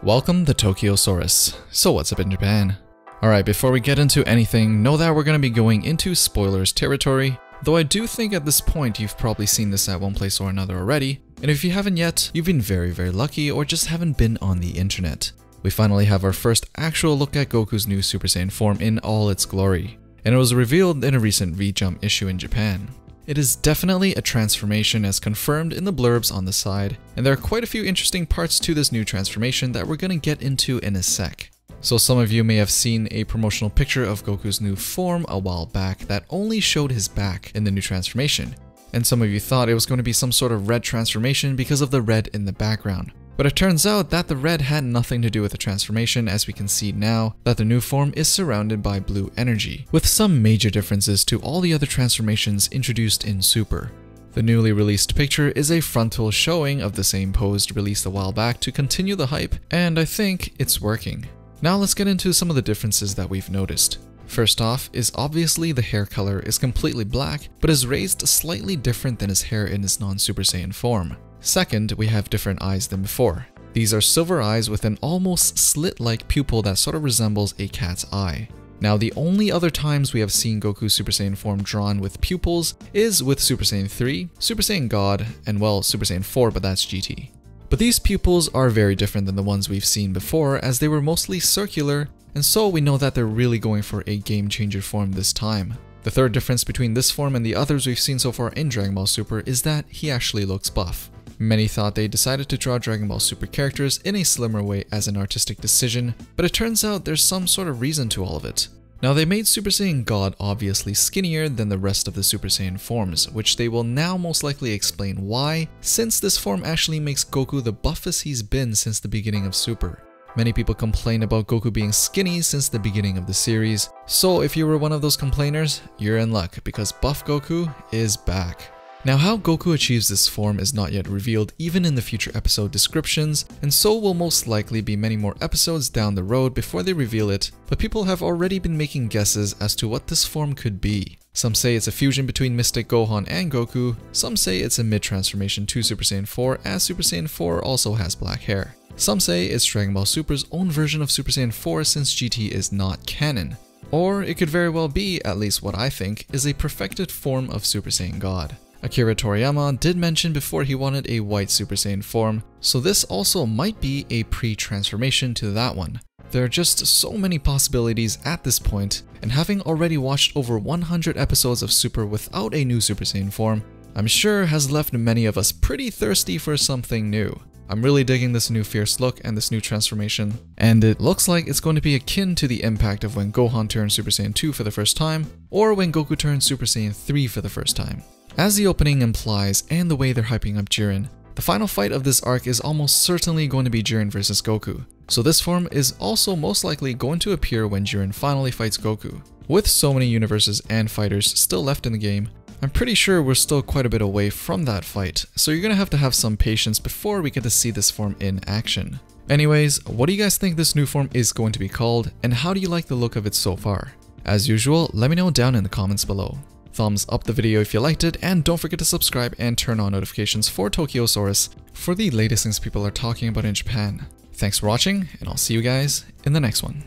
Welcome to Tokyosaurus. So what's up in Japan? Alright, before we get into anything, know that we're going to be going into spoilers territory, though I do think at this point you've probably seen this at one place or another already, and if you haven't yet, you've been very lucky or just haven't been on the internet. We finally have our first actual look at Goku's new Super Saiyan form in all its glory, and it was revealed in a recent V-Jump issue in Japan. It is definitely a transformation as confirmed in the blurbs on the side, and there are quite a few interesting parts to this new transformation that we're gonna get into in a sec. So some of you may have seen a promotional picture of Goku's new form a while back that only showed his back in the new transformation, and some of you thought it was going to be some sort of red transformation because of the red in the background. But it turns out that the red had nothing to do with the transformation, as we can see now that the new form is surrounded by blue energy, with some major differences to all the other transformations introduced in Super. The newly released picture is a frontal showing of the same pose released a while back to continue the hype, and I think it's working. Now let's get into some of the differences that we've noticed. First off is obviously the hair color is completely black, but is raised slightly different than his hair in his non-Super Saiyan form. Second, we have different eyes than before. These are silver eyes with an almost slit-like pupil that sort of resembles a cat's eye. Now, the only other times we have seen Goku's Super Saiyan form drawn with pupils is with Super Saiyan 3, Super Saiyan God, and well, Super Saiyan 4, but that's GT. But these pupils are very different than the ones we've seen before, as they were mostly circular, and so we know that they're really going for a game-changer form this time. The third difference between this form and the others we've seen so far in Dragon Ball Super is that he actually looks buff. Many thought they decided to draw Dragon Ball Super characters in a slimmer way as an artistic decision, but it turns out there's some sort of reason to all of it. Now, they made Super Saiyan God obviously skinnier than the rest of the Super Saiyan forms, which they will now most likely explain why, since this form actually makes Goku the buffest he's been since the beginning of Super. Many people complain about Goku being skinny since the beginning of the series, so if you were one of those complainers, you're in luck because Buff Goku is back. Now, how Goku achieves this form is not yet revealed even in the future episode descriptions, and so will most likely be many more episodes down the road before they reveal it, but people have already been making guesses as to what this form could be. Some say it's a fusion between Mystic Gohan and Goku, some say it's a mid-transformation to Super Saiyan 4 as Super Saiyan 4 also has black hair. Some say it's Dragon Ball Super's own version of Super Saiyan 4 since GT is not canon. Or it could very well be, at least what I think, is a perfected form of Super Saiyan God. Akira Toriyama did mention before he wanted a white Super Saiyan form, so this also might be a pre-transformation to that one. There are just so many possibilities at this point, and having already watched over 100 episodes of Super without a new Super Saiyan form, I'm sure has left many of us pretty thirsty for something new. I'm really digging this new fierce look and this new transformation, and it looks like it's going to be akin to the impact of when Gohan turned Super Saiyan 2 for the first time, or when Goku turned Super Saiyan 3 for the first time. As the opening implies and the way they're hyping up Jiren, the final fight of this arc is almost certainly going to be Jiren versus Goku, so this form is also most likely going to appear when Jiren finally fights Goku. With so many universes and fighters still left in the game, I'm pretty sure we're still quite a bit away from that fight, so you're gonna have to have some patience before we get to see this form in action. Anyways, what do you guys think this new form is going to be called, and how do you like the look of it so far? As usual, let me know down in the comments below. Thumbs up the video if you liked it, and don't forget to subscribe and turn on notifications for Tokyosaurus for the latest things people are talking about in Japan. Thanks for watching, and I'll see you guys in the next one.